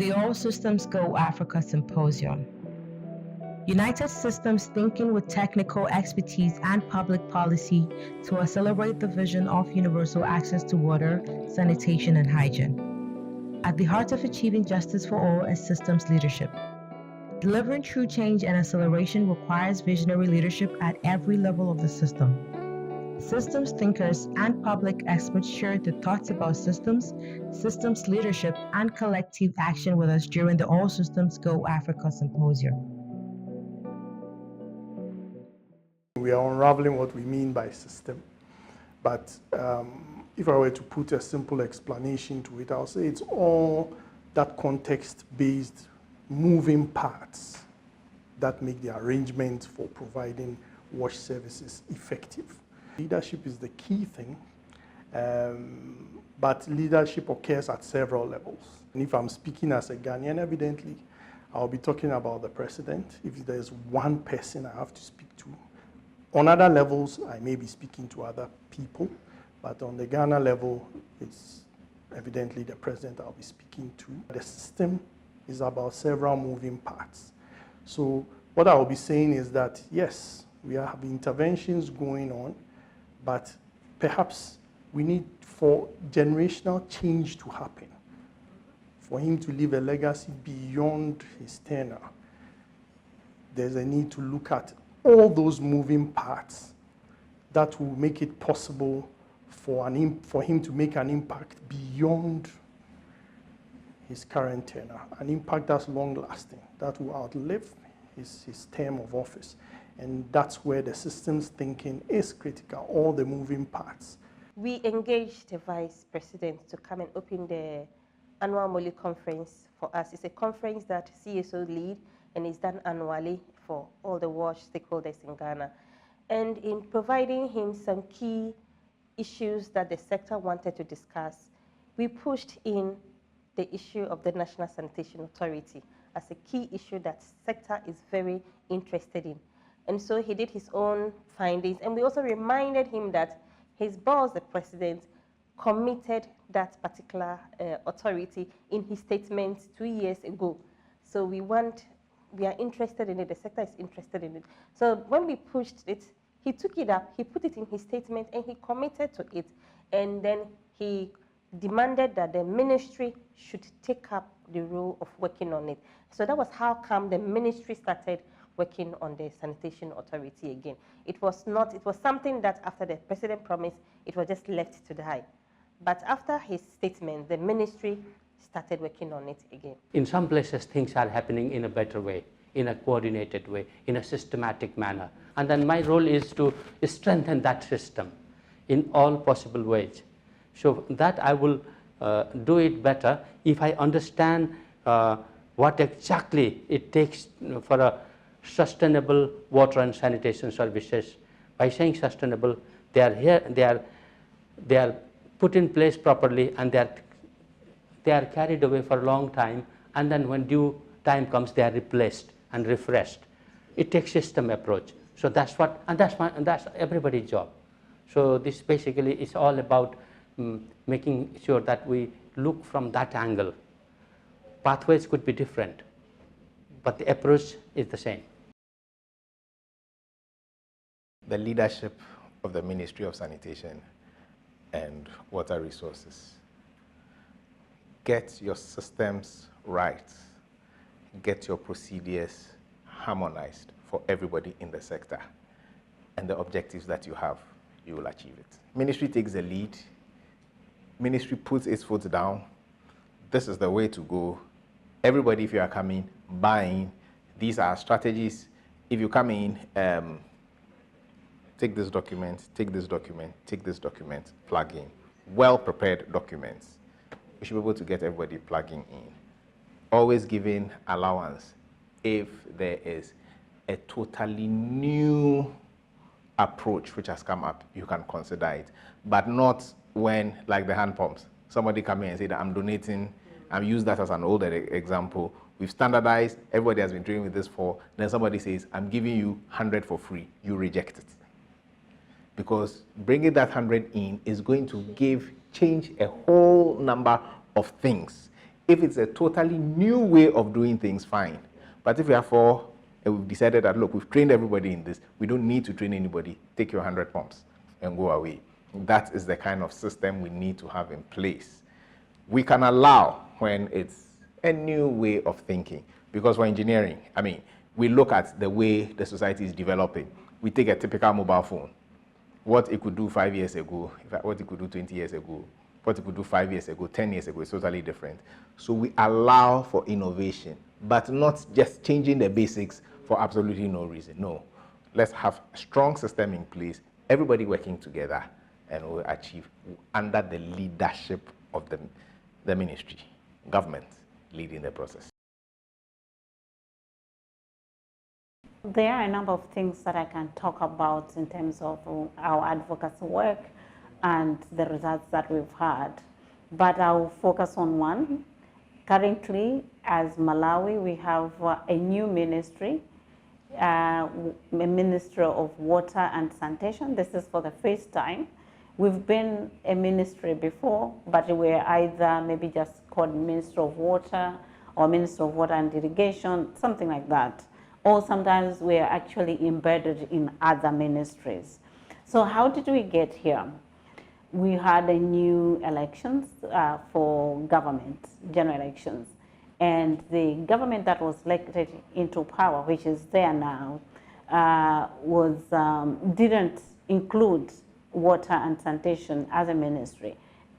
The All Systems Go Africa Symposium. United Systems thinking with technical expertise and public policy to accelerate the vision of universal access to water, sanitation, and hygiene. At the heart of achieving justice for all is systems leadership. Delivering true change and acceleration requires visionary leadership at every level of the system. Systems thinkers and public experts shared their thoughts about systems leadership, and collective action with us during the All Systems Go Africa Symposium. We are unraveling what we mean by system, but if I were to put a simple explanation to it, I'll say it's all that context-based moving parts that make the arrangement for providing wash services effective. Leadership is the key thing, but leadership occurs at several levels. And if I'm speaking as a Ghanaian, evidently, I'll be talking about the president. If there's one person I have to speak to, on other levels, I may be speaking to other people, but on the Ghana level, it's evidently the president I'll be speaking to. The system is about several moving parts. So what I will be saying is that, yes, we have interventions going on, but perhaps we need for generational change to happen, for him to leave a legacy beyond his tenure. There's a need to look at all those moving parts that will make it possible for him to make an impact beyond his current tenure, an impact that's long-lasting, that will outlive his term of office. And that's where the systems thinking is critical, all the moving parts. We engaged the Vice President to come and open the annual Moli conference for us. It's a conference that CSO lead and is done annually for all the WASH stakeholders in Ghana. And in providing him some key issues that the sector wanted to discuss, we pushed in the issue of the National Sanitation Authority as a key issue that sector is very interested in. And so he did his own findings, and we also reminded him that his boss, the president, committed that particular authority in his statement 2 years ago. So we are interested in it, the sector is interested in it. So when we pushed it, he took it up, he put it in his statement, and he committed to it. And then he demanded that the ministry should take up the role of working on it. So that was how come the ministry started working on the sanitation authority again. It was something that after the president promised, it was just left to die. But after his statement, the ministry started working on it again. In some places, things are happening in a better way, in a coordinated way, in a systematic manner. And then my role is to strengthen that system in all possible ways. So that I will do it better if I understand what exactly it takes for a sustainable water and sanitation services. By saying sustainable, they are put in place properly, and they are carried away for a long time, and then when due time comes, they are replaced and refreshed. It takes system approach. So that's that's everybody's job. So this basically is all about making sure that we look from that angle. Pathways could be different, but the approach is the same. The leadership of the Ministry of Sanitation and Water Resources. Get your systems right. Get your procedures harmonized for everybody in the sector. And the objectives that you have, you will achieve it. Ministry takes the lead. Ministry puts its foot down. This is the way to go. Everybody, if you are coming, buying, these are strategies. If you come in, take this document, take this document, take this document, plug in. Well-prepared documents. We should be able to get everybody plugging in. Always giving allowance if there is a totally new approach which has come up, you can consider it. But not when, like the hand pumps, somebody come in and say that I'm donating, I've used that as an older example. We've standardized, everybody has been doing with this for, then somebody says, I'm giving you 100 for free, you reject it. Because bringing that 100 in is going to change a whole number of things If it's a totally new way of doing things, fine. But if we are for, and we've decided that, look, we've trained everybody in this, we don't need to train anybody, take your 100 pumps and go away. That is the kind of system we need to have in place. We can allow when it's a new way of thinking, because for engineering, I mean, we look at the way the society is developing. We take a typical mobile phone, what it could do 5 years ago, what it could do 20 years ago, what it could do 5 years ago, 10 years ago is totally different. So we allow for innovation, but not just changing the basics for absolutely no reason. No, let's have a strong system in place, everybody working together, and we'll achieve under the leadership of the ministry, government leading the process. There are a number of things that I can talk about in terms of our advocacy work and the results that we've had, but I'll focus on one. Currently, as Malawi, we have a new ministry, a Ministry of Water and Sanitation. This is for the first time. We've been a ministry before, but we're either maybe just called Ministry of Water or Ministry of Water and Irrigation, something like that. Or sometimes we're actually embedded in other ministries. So how did we get here? We had a new elections for government, general elections. And the government that was elected into power, which is there now, didn't include water and sanitation as a ministry.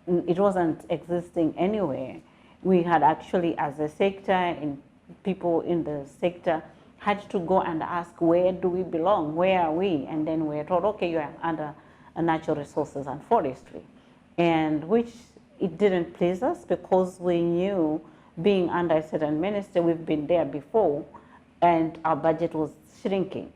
It wasn't existing anywhere. We had actually, as a sector, and people in the sector had to go and ask, where do we belong? Where are we? And then we were told, okay, you are under natural resources and forestry. And which it didn't please us, because we knew, being under a certain ministry, we've been there before, and our budget was shrinking.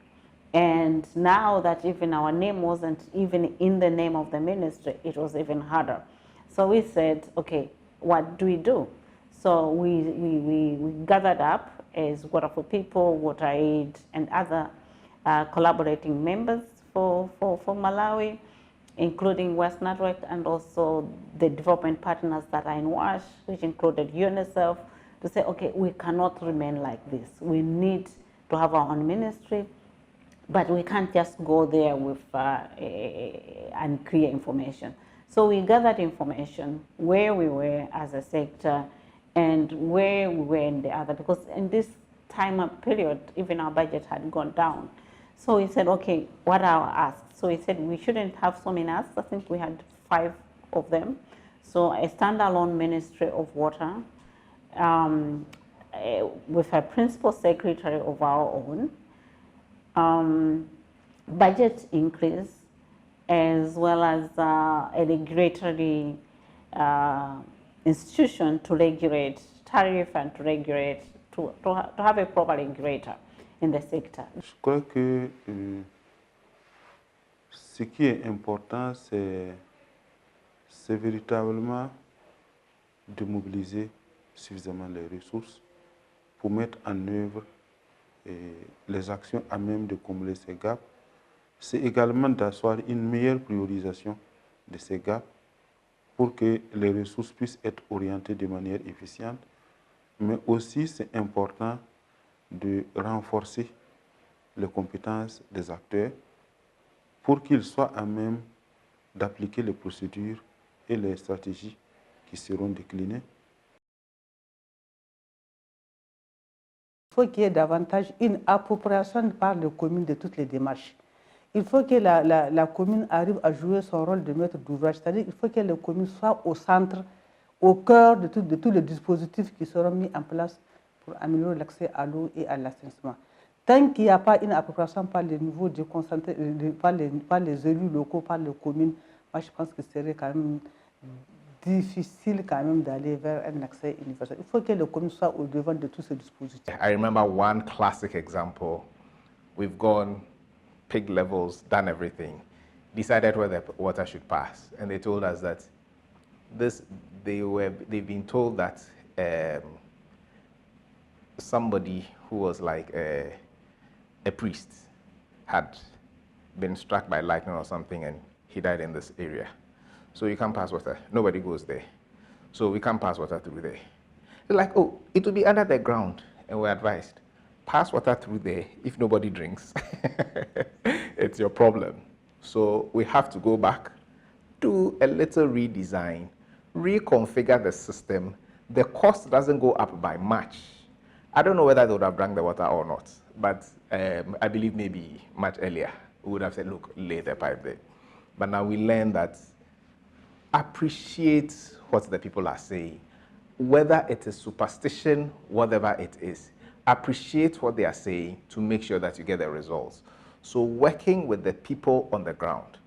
And now that even our name wasn't even in the name of the ministry, it was even harder. So we said, okay, what do we do? So we gathered up as Water for People, Water Aid, and other collaborating members for Malawi, including West Network and also the development partners that are in WASH, which included UNICEF, to say, okay, we cannot remain like this. We need to have our own ministry, but we can't just go there with and create information. So we gathered information where we were as a sector and where we were in the other, because in this time period, even our budget had gone down. So we said, okay, what are our asks? So we said we shouldn't have so many asks. I think we had 5 of them. So a standalone Ministry of Water with a principal secretary of our own, budget increase, as well as a regulatory institution to regulate tariff and to regulate, to have a proper regulator in the sector. Je crois que ce qui est important, c'est véritablement de mobiliser suffisamment les ressources pour mettre en œuvre les actions à même de combler ces gaps. C'est également d'asseoir une meilleure priorisation de ces gaps pour que les ressources puissent être orientées de manière efficiente. Mais aussi, c'est important de renforcer les compétences des acteurs pour qu'ils soient à même d'appliquer les procédures et les stratégies qui seront déclinées. Il faut qu'il y ait davantage une appropriation par les communes de toutes les démarches. Il faut que la commune arrive à jouer son rôle de maître d'ouvrage, c'est-à-dire qu'il faut que les communes soient au centre, au cœur de tous les dispositifs qui seront mis en place pour améliorer l'accès à l'eau et à l'assainissement. Tant qu'il n'y a pas une appropriation par les niveaux déconcentrés, par les élus locaux, par les communes, moi je pense que ce serait quand même difficile quand même d'aller vers un accès universel. Il faut que les communes soient au devant de tous ces dispositifs. I remember one classic example. We've gone pig levels, done everything, decided where the water should pass, and they told us that they've been told that somebody who was like a priest had been struck by lightning or something, and he died in this area. So you can't pass water. Nobody goes there. So we can't pass water through there. They're like, oh, it will be under the ground. And we're advised, pass water through there. If nobody drinks, it's your problem. So we have to go back, do a little redesign, reconfigure the system. The cost doesn't go up by much. I don't know whether they would have drank the water or not, but I believe maybe much earlier we would have said, look, lay the pipe there. But now we learn that appreciate what the people are saying, whether it is superstition, whatever it is. Appreciate what they are saying to make sure that you get the results. So working with the people on the ground,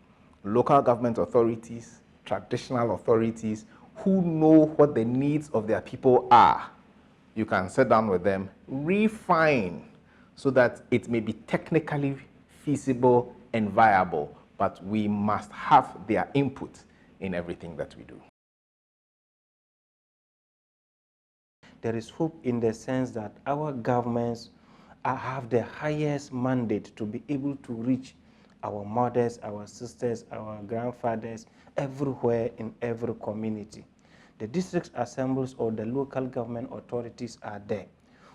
local government authorities, traditional authorities who know what the needs of their people are, you can sit down with them, refine so that it may be technically feasible and viable, but we must have their input in everything that we do. There is hope in the sense that our governments have the highest mandate to be able to reach our mothers, our sisters, our grandfathers, everywhere in every community. The district assemblies or the local government authorities are there.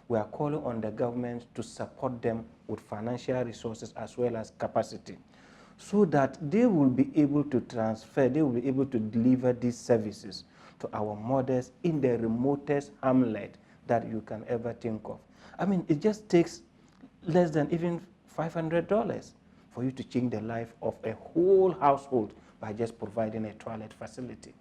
We are calling on the government to support them with financial resources as well as capacity, so that they will be able to transfer, they will be able to deliver these services to our mothers in the remotest hamlet that you can ever think of. I mean, it just takes less than even $500 for you to change the life of a whole household by just providing a toilet facility.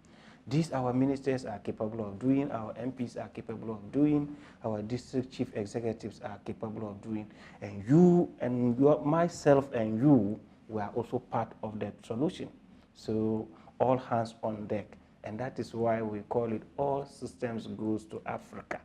These our ministers are capable of doing, our MPs are capable of doing, our district chief executives are capable of doing, and you and myself and you were also part of that solution. So all hands on deck. And that is why we call it all systems goes to Africa.